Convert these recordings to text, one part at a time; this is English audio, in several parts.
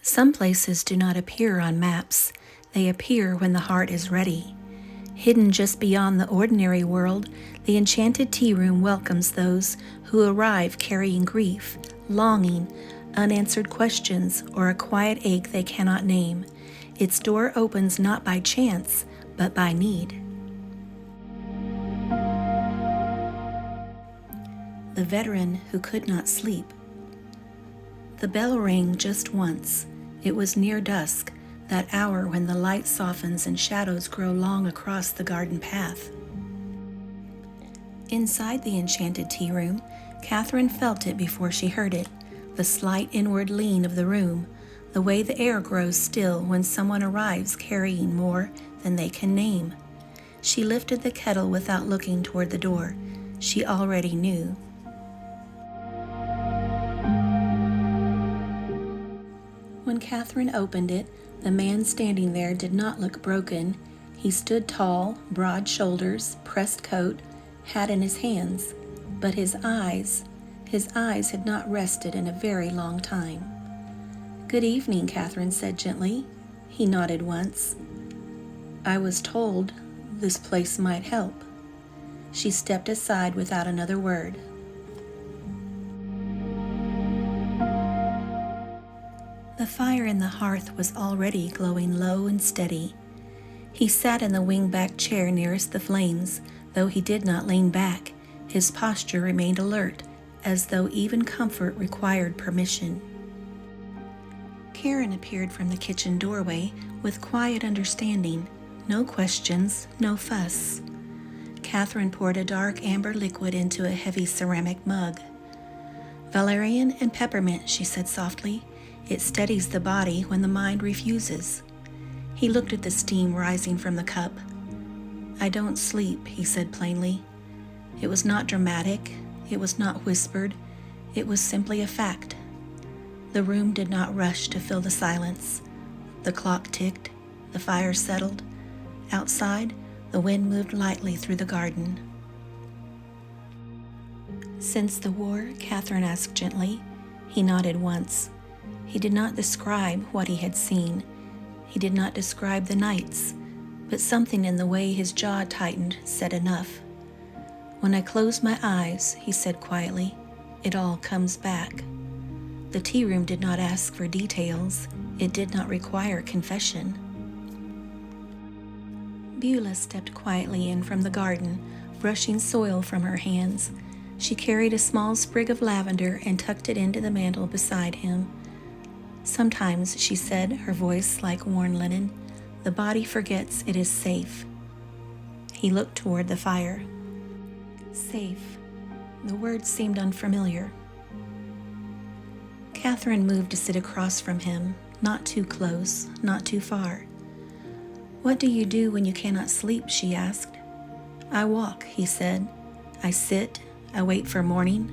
Some places do not appear on maps. They appear when the heart is ready. Hidden just beyond the ordinary world, the Enchanted Tea Room welcomes those who arrive carrying grief, longing, unanswered questions, or a quiet ache they cannot name. Its door opens not by chance, but by need. The veteran who could not sleep. The bell rang just once. It was near dusk, that hour when the light softens and shadows grow long across the garden path. Inside the Enchanted Tea Room, Catherine felt it before she heard it, the slight inward lean of the room, the way the air grows still when someone arrives carrying more than they can name. She lifted the kettle without looking toward the door. She already knew. When Catherine opened it, the man standing there did not look broken. He stood tall, broad shoulders, pressed coat, hat in his hands, but his eyes had not rested in a very long time. "Good evening," Catherine said gently. He nodded once. "I was told this place might help." She stepped aside without another word. The fire in the hearth was already glowing low and steady. He sat in the wing-back chair nearest the flames. Though he did not lean back, his posture remained alert, as though even comfort required permission. Karen appeared from the kitchen doorway with quiet understanding. No questions, no fuss. Catherine poured a dark amber liquid into a heavy ceramic mug. "Valerian and peppermint," she said softly. "It steadies the body when the mind refuses." He looked at the steam rising from the cup. "I don't sleep," he said plainly. It was not dramatic. It was not whispered. It was simply a fact. The room did not rush to fill the silence. The clock ticked. The fire settled. Outside, the wind moved lightly through the garden. "Since the war?" Catherine asked gently. He nodded once. He did not describe what he had seen. He did not describe the nights, but something in the way his jaw tightened said enough. "When I close my eyes," he said quietly, "it all comes back." The tea room did not ask for details. It did not require confession. Beulah stepped quietly in from the garden, brushing soil from her hands. She carried a small sprig of lavender and tucked it into the mantle beside him. "Sometimes," she said, her voice like worn linen, "the body forgets it is safe." He looked toward the fire. Safe. The word seemed unfamiliar. Catherine moved to sit across from him, not too close, not too far. "What do you do when you cannot sleep?" she asked. "I walk," he said. "I sit, I wait for morning."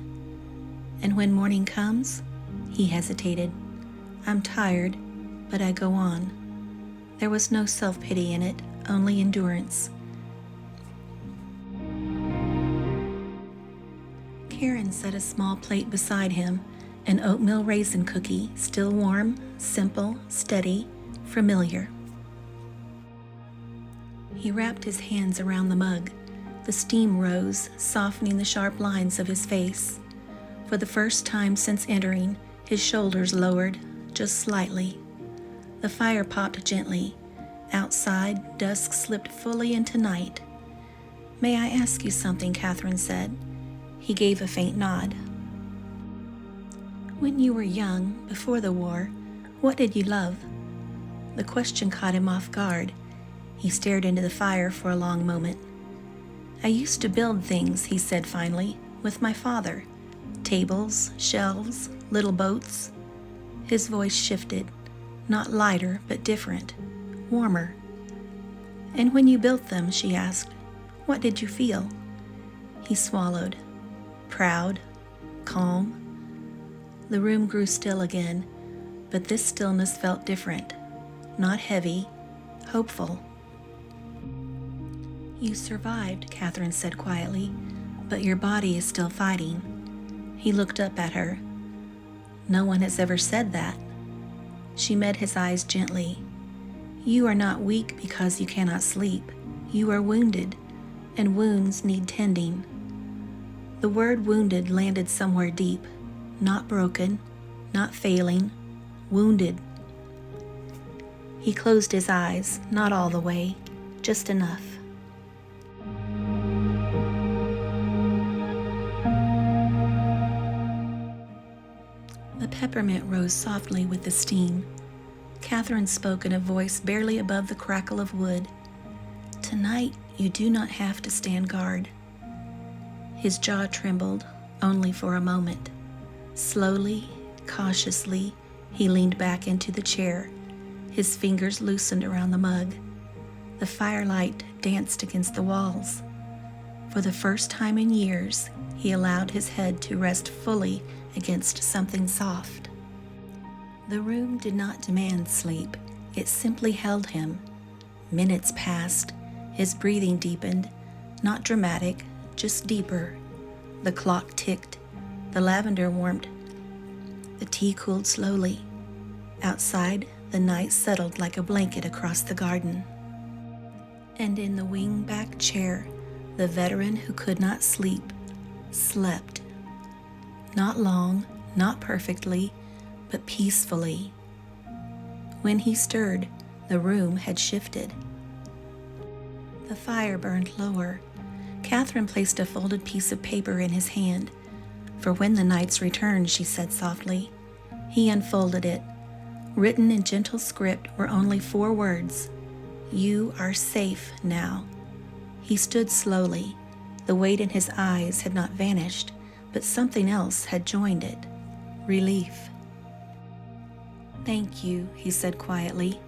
"And when morning comes?" He hesitated. "I'm tired, but I go on." There was no self-pity in it, only endurance. Karen set a small plate beside him, an oatmeal raisin cookie, still warm, simple, steady, familiar. He wrapped his hands around the mug. The steam rose, softening the sharp lines of his face. For the first time since entering, his shoulders lowered, just slightly. The fire popped gently. Outside, dusk slipped fully into night. "May I ask you something?" Catherine said. He gave a faint nod. "When you were young, before the war, what did you love?" The question caught him off guard. He stared into the fire for a long moment. "I used to build things," he said finally, "with my father. Tables, shelves, little boats." His voice shifted, not lighter, but different, warmer. "And when you built them," she asked, "what did you feel?" He swallowed. Proud, calm. The room grew still again, but this stillness felt different, not heavy, hopeful. "You survived," Catherine said quietly, "but your body is still fighting." He looked up at her. "No one has ever said that." She met his eyes gently. You are not weak because you cannot sleep. You are wounded, and wounds need tending. The word wounded landed somewhere deep, not broken, not failing, wounded. He closed his eyes, not all the way, just enough. The peppermint rose softly with the steam. Catherine spoke in a voice barely above the crackle of wood. Tonight, you do not have to stand guard. His jaw trembled, only for a moment. Slowly, cautiously, he leaned back into the chair. His fingers loosened around the mug. The firelight danced against the walls. For the first time in years, he allowed his head to rest fully against something soft. The room did not demand sleep. It simply held him. Minutes passed. His breathing deepened, not dramatic, just deeper. The clock ticked. The lavender warmed. The tea cooled slowly. Outside, the night settled like a blanket across the garden. And in the wing-back chair, the veteran who could not sleep slept. Not long, not perfectly, but peacefully. When he stirred, the room had shifted. The fire burned lower. Catherine placed a folded piece of paper in his hand. For when the knights return, she said softly. He unfolded it. Written in gentle script were only 4 words. You are safe now. He stood slowly. The weight in his eyes had not vanished, but something else had joined it. Relief. Thank you, he said quietly.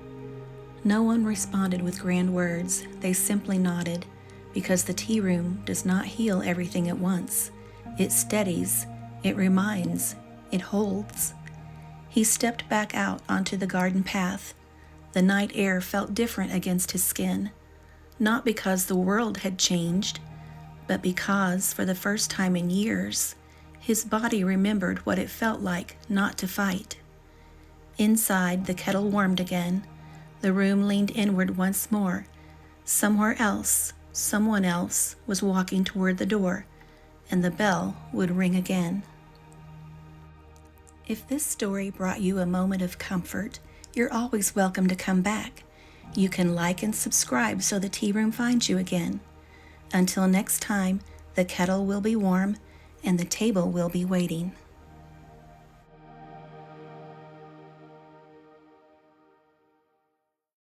No one responded with grand words. They simply nodded, because the tea room does not heal everything at once. It steadies, it reminds, it holds. He stepped back out onto the garden path. The night air felt different against his skin, not because the world had changed, but because, for the first time in years, his body remembered what it felt like not to fight. Inside, the kettle warmed again. The room leaned inward once more. Somewhere else, someone else was walking toward the door, and the bell would ring again. If this story brought you a moment of comfort, you're always welcome to come back. You can like and subscribe so the tea room finds you again. Until next time, the kettle will be warm and the table will be waiting.